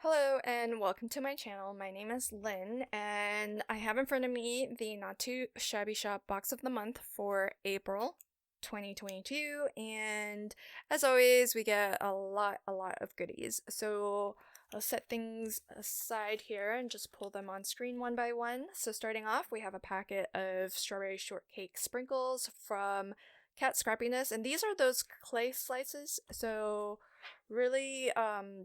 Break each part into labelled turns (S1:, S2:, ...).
S1: Hello and welcome to my channel. My name is Lynn and I have in front of me the Not Too Shabby Shop box of the month for April 2022, and as always we get a lot of goodies. So I'll set things aside here and just pull them on screen one by one. So starting off, we have a packet of strawberry shortcake sprinkles from Cat Scrappiness, and these are those clay slices, so really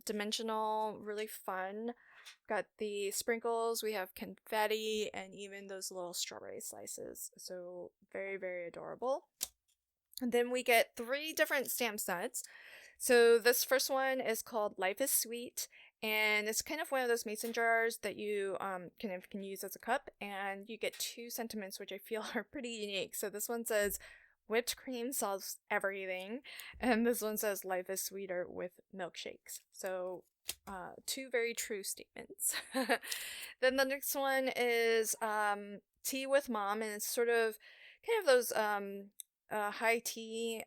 S1: dimensional, really fun. Got the sprinkles, we have confetti, and even those little strawberry slices, so very adorable. And then we get 3 different stamp sets. So this first one is called Life is Sweet, and it's kind of one of those mason jars that you can use as a cup, and you get 2 sentiments which I feel are pretty unique. So this one says whipped cream solves everything, and this one says life is sweeter with milkshakes. So 2 very true statements. Then the next one is tea with mom, and it's sort of kind of those high tea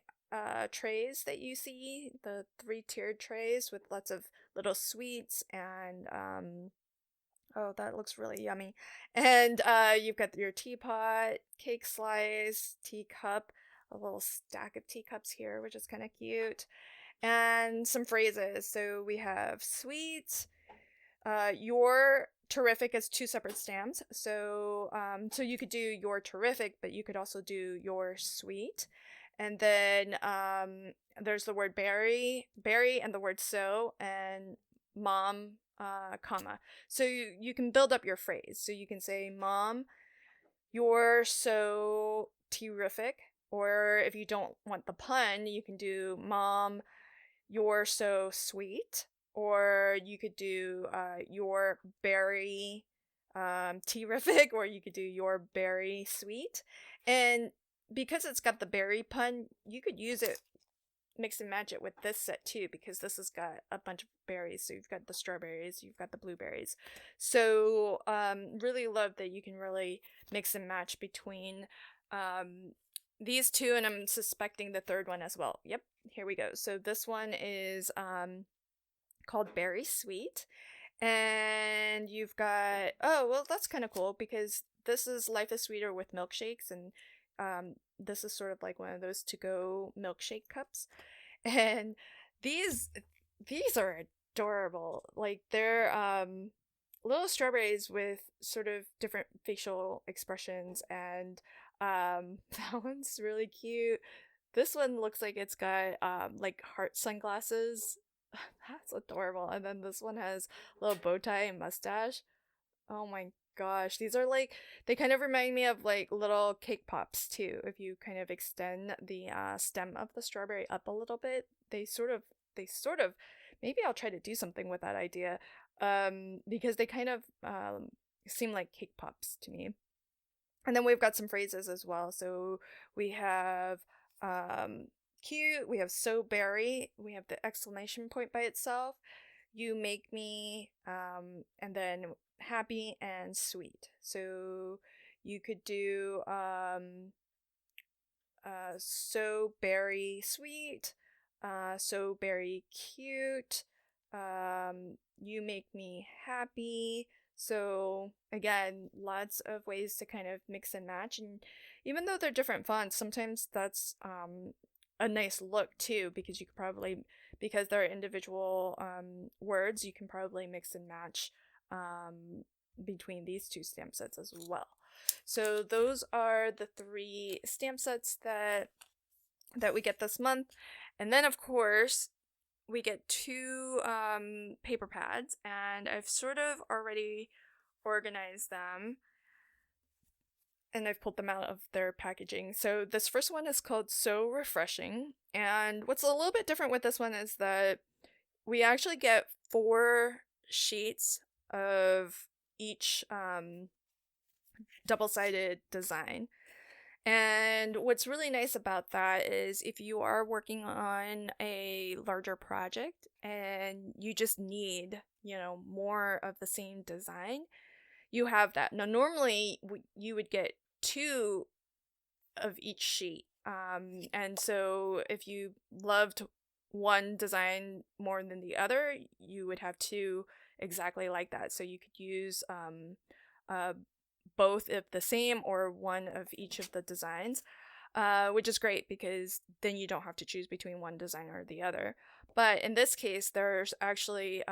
S1: trays that you see, the 3-tiered trays with lots of little sweets and oh, that looks really yummy. And you've got your teapot, cake slice, teacup, a little stack of teacups here, which is kind of cute, and some phrases. So we have sweet, your terrific as 2 separate stamps. So so you could do your terrific, but you could also do your sweet. And then there's the word berry, and the word so, and mom, comma. So you can build up your phrase. So you can say, Mom, you're so terrific. Or if you don't want the pun, you can do, Mom, you're so sweet. Or you could do your berry terrific, or you could do your berry sweet. And because it's got the berry pun, you could use it, mix and match it with this set too, because this has got a bunch of berries. So you've got the strawberries, you've got the blueberries. So really love that you can really mix and match between these 2, and I'm suspecting the 3rd one as well. Yep, here we go. So this one is called Berry Sweet, and you've got, oh well, that's kind of cool because this is Life is Sweeter with milkshakes, and this is sort of like one of those to-go milkshake cups, and these are adorable. Like they're little strawberries with sort of different facial expressions, and that one's really cute. This one looks like it's got like heart sunglasses. That's adorable. And then this one has a little bow tie and mustache. Oh my gosh, these are like, they kind of remind me of like little cake pops too. If you kind of extend the stem of the strawberry up a little bit, they sort of maybe I'll try to do something with that idea, because they kind of seem like cake pops to me. And then we've got some phrases as well. So we have cute, we have so berry, we have the exclamation point by itself, you make me, and then happy and sweet. So you could do so berry sweet, so berry cute, you make me happy. So again, lots of ways to kind of mix and match, and even though they're different fonts, sometimes that's a nice look too, because you could probably, because they're individual words, you can probably mix and match between these 2 stamp sets as well. So those are the 3 stamp sets that we get this month. And then of course we get 2 paper pads, and I've sort of already organized them, and I've pulled them out of their packaging. So this first one is called So Refreshing, and what's a little bit different with this one is that we actually get 4 sheets of each double-sided design. And what's really nice about that is if you are working on a larger project and you just need, more of the same design, you have that. Now, normally you would get 2 of each sheet. And so if you loved one design more than the other, you would have 2 exactly like that. So you could use uh, both of the same or one of each of the designs, which is great because then you don't have to choose between one design or the other. But in this case, there's actually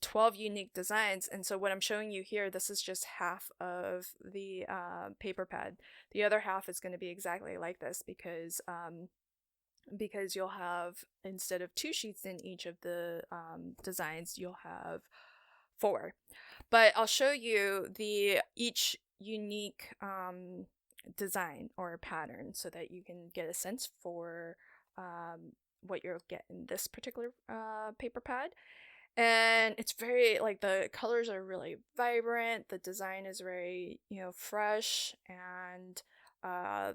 S1: 12 unique designs, and so what I'm showing you here, this is just half of the paper pad. The other half is going to be exactly like this because you'll have, instead of 2 sheets in each of the designs, you'll have 4. But I'll show you each unique design or pattern so that you can get a sense for what you'll get in this particular paper pad. And it's very, like, the colors are really vibrant, the design is very, fresh, and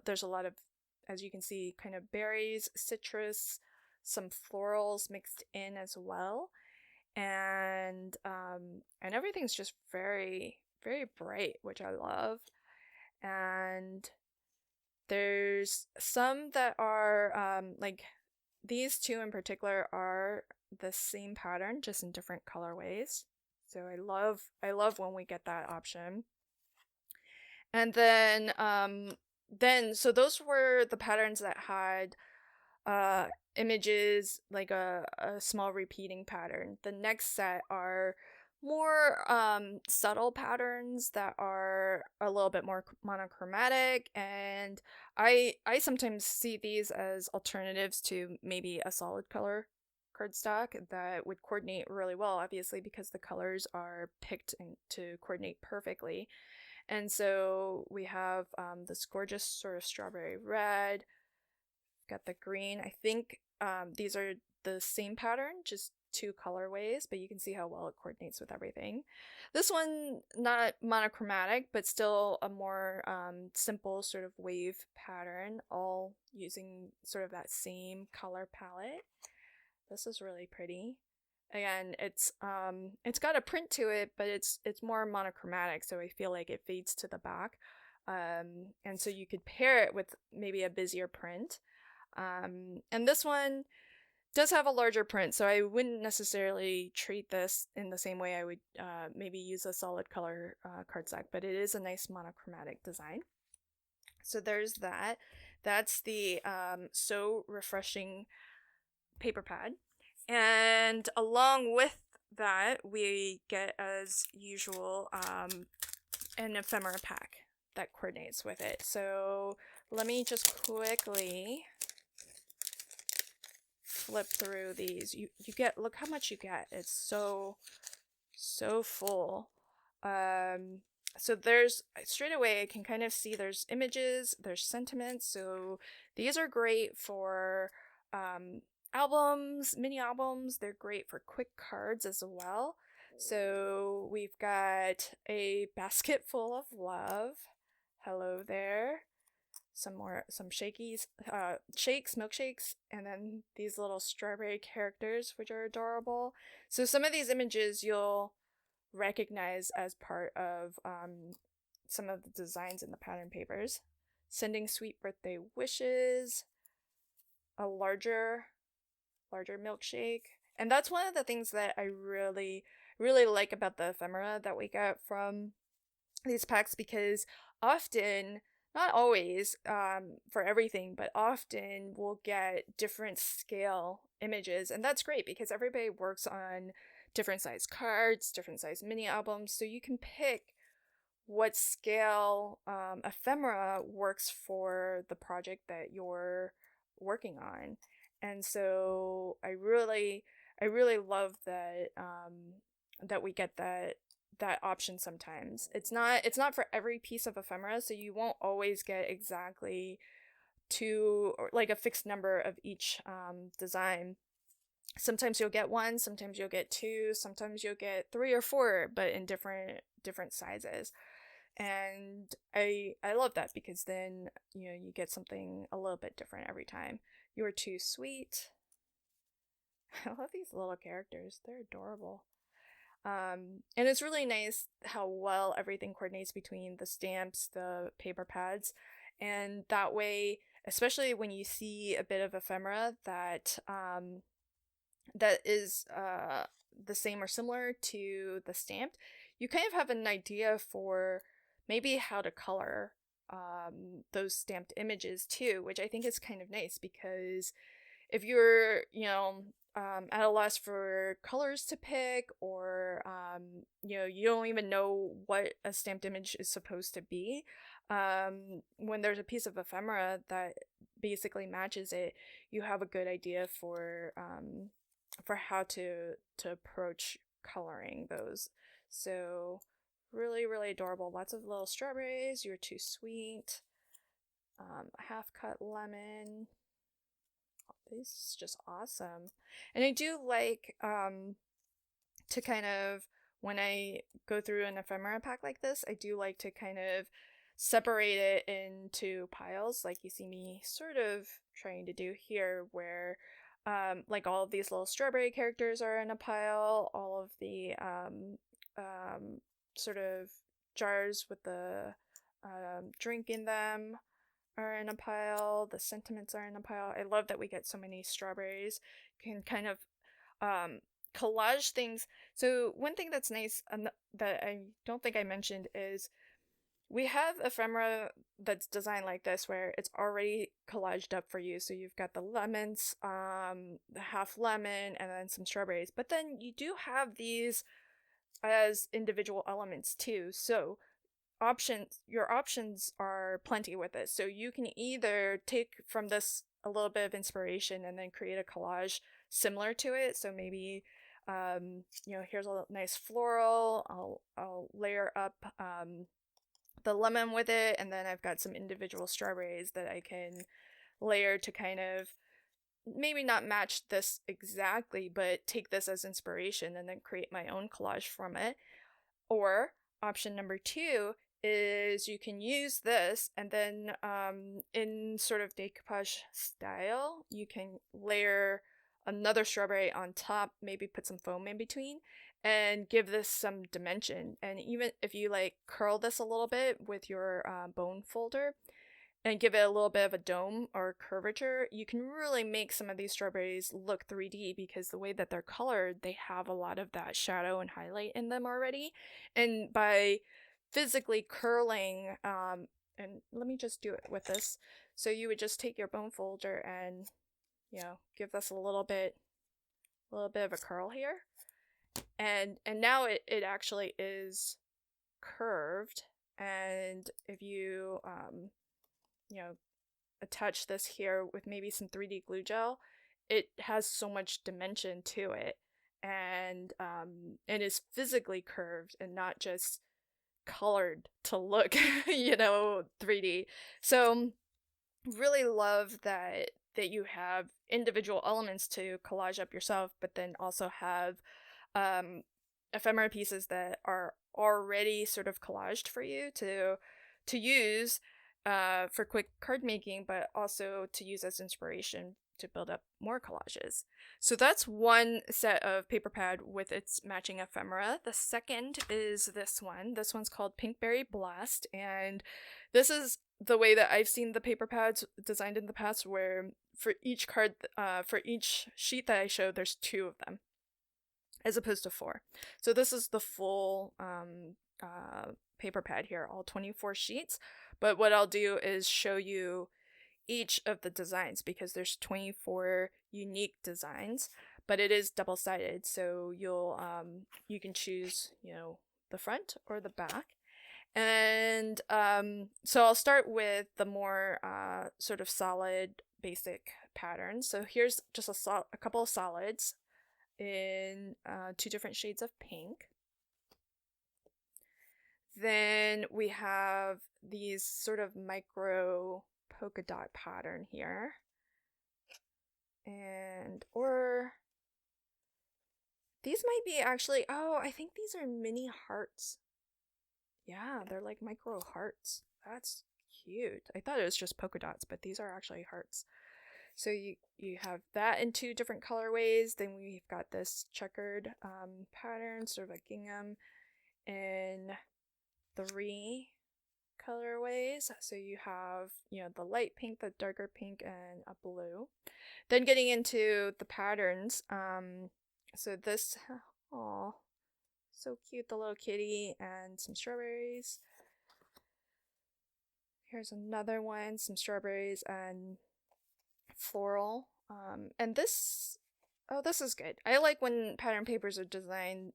S1: there's a lot of, as you can see, kind of berries, citrus, some florals mixed in as well. And everything's just very, very bright, which I love. And there's some that are like these 2 in particular are the same pattern, just in different colorways. So I love when we get that option. And then so those were the patterns that had images, like a small repeating pattern. The next set are more subtle patterns that are a little bit more monochromatic, and I sometimes see these as alternatives to maybe a solid color cardstock that would coordinate really well, obviously, because the colors are picked to coordinate perfectly. And so we have this gorgeous sort of strawberry red, got the green. I think these are the same pattern, just 2 colorways, but you can see how well it coordinates with everything. This one, not monochromatic, but still a more simple sort of wave pattern, all using sort of that same color palette. This is really pretty. Again, it's got a print to it, but it's more monochromatic, so I feel like it fades to the back. And so you could pair it with maybe a busier print. And this one does have a larger print, so I wouldn't necessarily treat this in the same way I would maybe use a solid color cardstock, but it is a nice monochromatic design. So there's that. That's the So Refreshing paper pad. And along with that, we get, as usual, an ephemera pack that coordinates with it. So let me just quickly flip through these. You get, look how much you get. It's so full. So there's, straight away I can kind of see there's images, there's sentiments. So these are great for albums, mini albums. They're great for quick cards as well. So we've got a basket full of love. Hello there. Some shakes, milkshakes, and then these little strawberry characters, which are adorable. So some of these images you'll recognize as part of some of the designs in the pattern papers. Sending sweet birthday wishes, a larger milkshake. And that's one of the things that I really, really like about the ephemera that we get from these packs, because often, not always for everything, but often we'll get different scale images, and that's great because everybody works on different size cards, different size mini albums, so you can pick what scale ephemera works for the project that you're working on. And so I really love that that we get that option sometimes. It's not for every piece of ephemera, so you won't always get exactly 2 or like a fixed number of each design. Sometimes you'll get 1, sometimes you'll get 2, sometimes you'll get 3 or 4, but in different sizes. And I love that because then, you get something a little bit different every time. You're too sweet. I love these little characters. They're adorable. And it's really nice how well everything coordinates between the stamps, the paper pads, and that way, especially when you see a bit of ephemera that that is the same or similar to the stamped, you kind of have an idea for maybe how to color those stamped images too, which I think is kind of nice, because if you're, at a loss for colors to pick, or, you don't even know what a stamped image is supposed to be, when there's a piece of ephemera that basically matches it, you have a good idea for how to approach coloring those. So really, really adorable. Lots of little strawberries. You're too sweet. Half cut lemon. This is just awesome. And I do like to kind of, when I go through an ephemera pack like this, I do like to kind of separate it into piles, like you see me sort of trying to do here, where like all of these little strawberry characters are in a pile, all of the sort of jars with the drink in them are in a pile, the sentiments are in a pile. I love that we get so many strawberries. Can kind of collage things. So one thing that's nice that I don't think I mentioned is we have ephemera that's designed like this, where it's already collaged up for you. So you've got the lemons, the half lemon, and then some strawberries. But then you do have these as individual elements too. So your options are plenty with it. So you can either take from this a little bit of inspiration and then create a collage similar to it. So maybe here's a nice floral. I'll layer up the lemon with it, and then I've got some individual strawberries that I can layer to kind of maybe not match this exactly, but take this as inspiration and then create my own collage from it. Or option number 2 is you can use this, and then in sort of decoupage style, you can layer another strawberry on top, maybe put some foam in between, and give this some dimension. And even if you like curl this a little bit with your bone folder and give it a little bit of a dome or curvature, you can really make some of these strawberries look 3D, because the way that they're colored, they have a lot of that shadow and highlight in them already. And by physically curling, and let me just do it with this. So you would just take your bone folder and, give this a little bit of a curl here. And now it actually is curved. And if you, attach this here with maybe some 3D glue gel, it has so much dimension to it, and is physically curved and not just colored to look 3D. So really love that you have individual elements to collage up yourself, but then also have ephemera pieces that are already sort of collaged for you to use for quick card making, but also to use as inspiration to build up more collages. So that's one set of paper pad with its matching ephemera. The second is this one. This one's called Pinkberry Blast, and this is the way that I've seen the paper pads designed in the past, where for each card, for each sheet that I show, there's 2 of them, as opposed to 4. So this is the full paper pad here, all 24 sheets. But what I'll do is show you each of the designs, because there's 24 unique designs, but it is double-sided, so you can choose the front or the back. And so I'll start with the more sort of solid basic pattern. So here's just a couple of solids in 2 different shades of pink. Then we have these sort of micro polka dot pattern here. Or these might be actually, I think these are mini hearts. Yeah, they're like micro hearts. That's cute. I thought it was just polka dots, but these are actually hearts. So you have that in 2 different colorways. Then we've got this checkered pattern, sort of a gingham, in 3 colorways. So you have, the light pink, the darker pink, and a blue. Then getting into the patterns, so this, oh, so cute, the little kitty and some strawberries. Here's another one, some strawberries and floral. And this, oh, this is good. I like when pattern papers are designed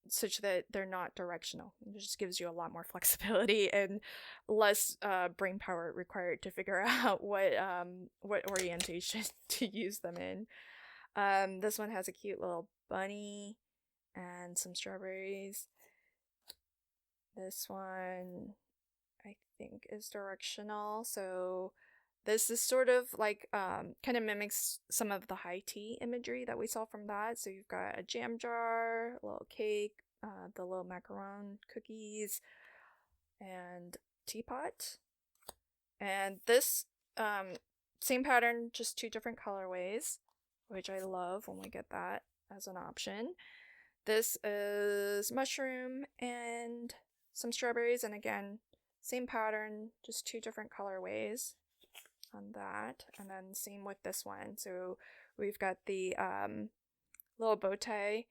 S1: such that they're not directional. It just gives you a lot more flexibility and less brain power required to figure out what orientation to use them in. This one has a cute little bunny and some strawberries. This one I think is directional, so this is sort of like kind of mimics some of the high tea imagery that we saw from that. So you've got a jam jar, a little cake, the little macaron cookies, and teapot. And this same pattern, just 2 different colorways, which I love when we get that as an option. This is mushroom and some strawberries, and again, same pattern, just 2 different colorways on that. And then same with this one. So we've got the little bow tie,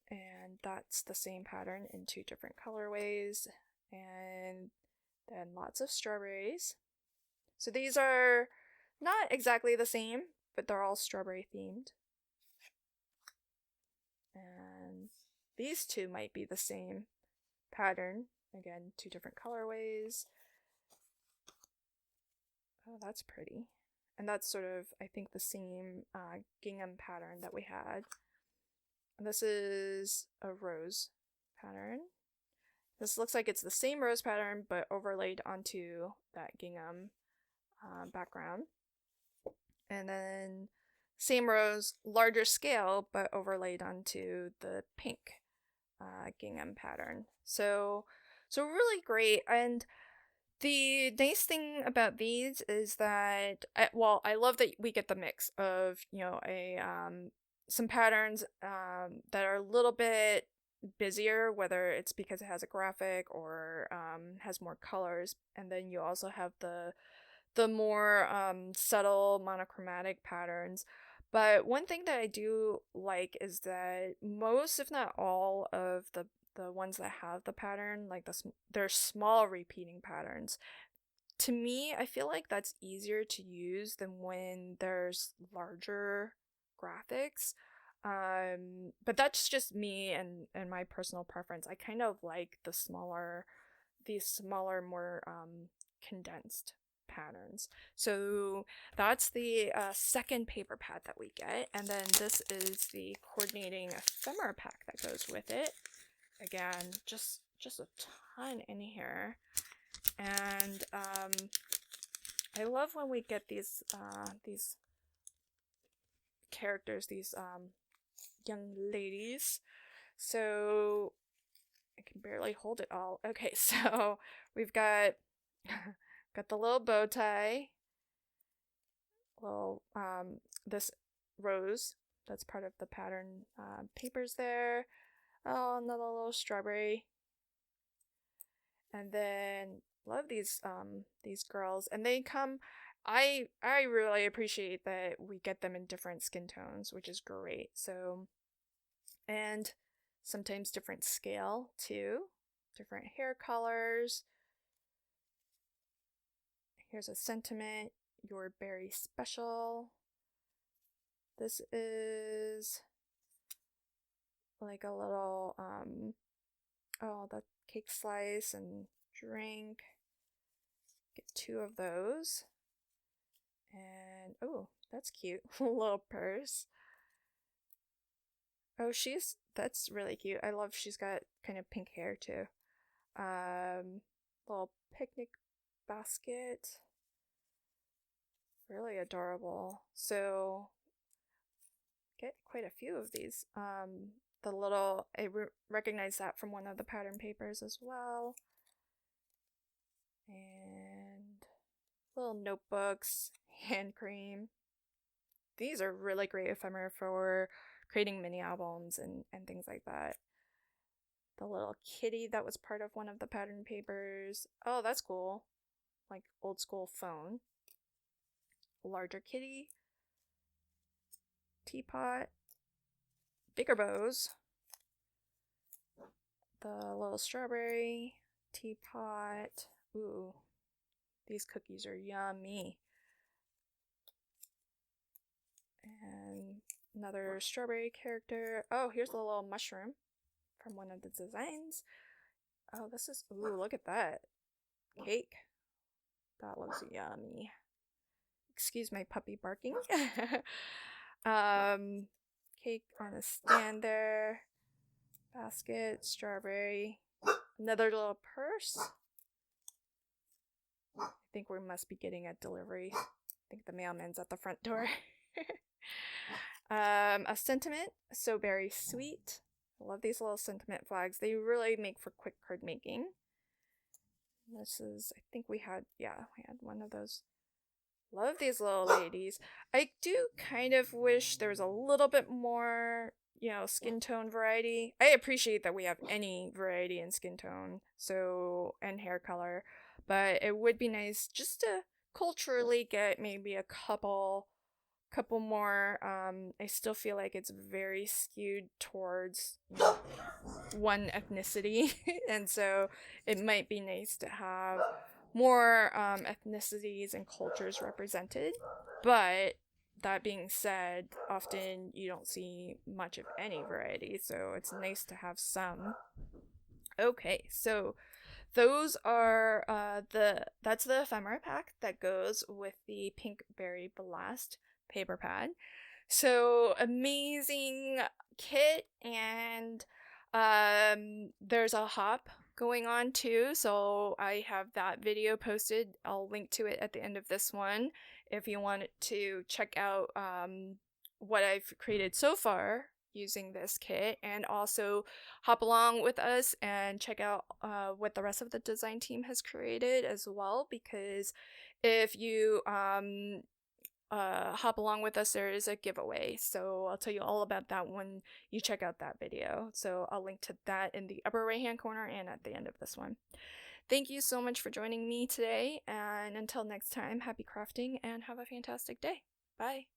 S1: and that's the same pattern in 2 different colorways, and then lots of strawberries. So these are not exactly the same, but they're all strawberry themed. And these 2 might be the same pattern, again, 2 different colorways. Oh, that's pretty. And that's sort of, I think, the same gingham pattern that we had. And this is a rose pattern. This looks like it's the same rose pattern, but overlaid onto that gingham background. And then same rose, larger scale, but overlaid onto the pink gingham pattern. So really great. And the nice thing about these is that, I love that we get the mix of, some patterns that are a little bit busier, whether it's because it has a graphic or has more colors, and then you also have the more subtle monochromatic patterns. But one thing that I do like is that most, if not all, of the ones that have the pattern, like they're small repeating patterns. To me, I feel like that's easier to use than when there's larger graphics. But that's just me and my personal preference. I kind of like these smaller, more condensed patterns. So that's the second paper pad that we get, and then this is the coordinating ephemera pack that goes with it. Again, just a ton in here, and I love when we get these characters, these young ladies. So I can barely hold it all. Okay, so we've got got the little bow tie, little this rose that's part of the pattern papers there. Oh, another little strawberry. And then love these girls, and they come, I really appreciate that we get them in different skin tones, which is great. So, and sometimes different scale too, different hair colors. Here's a sentiment: you're very special. This is like a little oh, the cake slice and drink. Get 2 of those. And oh, that's cute. Little purse. Oh, that's really cute. I love she's got kind of pink hair too. Little picnic basket. Really adorable. So get quite a few of these. The little, I recognize that from one of the pattern papers as well. And little notebooks, hand cream. These are really great ephemera for creating mini albums and things like that. the little kitty that was part of one of the pattern papers. Oh, that's cool. Like old school phone. Larger kitty. Teapot. Bigger bows. The little strawberry. Teapot. Ooh, these cookies are yummy. And another strawberry character. Oh, here's a little mushroom from one of the designs. Oh, this is, ooh, look at that. Cake. That looks yummy. Excuse my puppy barking. Cake on a stand there. Basket, strawberry. Another little purse. I think we must be getting a delivery. I think the mailman's at the front door. A sentiment, so very sweet. I love these little sentiment flags. They really make for quick card making. This is, I think we had one of those. Love these little ladies. I do kind of wish there was a little bit more, skin tone variety. I appreciate that we have any variety in skin tone, and hair color, but it would be nice just to culturally get maybe a couple more. I still feel like it's very skewed towards one ethnicity, and so it might be nice to have more ethnicities and cultures represented. But that being said, often you don't see much of any variety, so it's nice to have some. Okay, so those are that's the ephemera pack that goes with the Pinkberry Blast paper pad. So amazing kit, and there's a hop going on too, so I have that video posted. I'll link to it at the end of this one if you want to check out what I've created so far using this kit, and also hop along with us and check out what the rest of the design team has created as well, because if you hop along with us, there is a giveaway, so I'll tell you all about that when you check out that video. So I'll link to that in the upper right hand corner and at the end of this one. Thank you so much for joining me today, and until next time, happy crafting and have a fantastic day. Bye.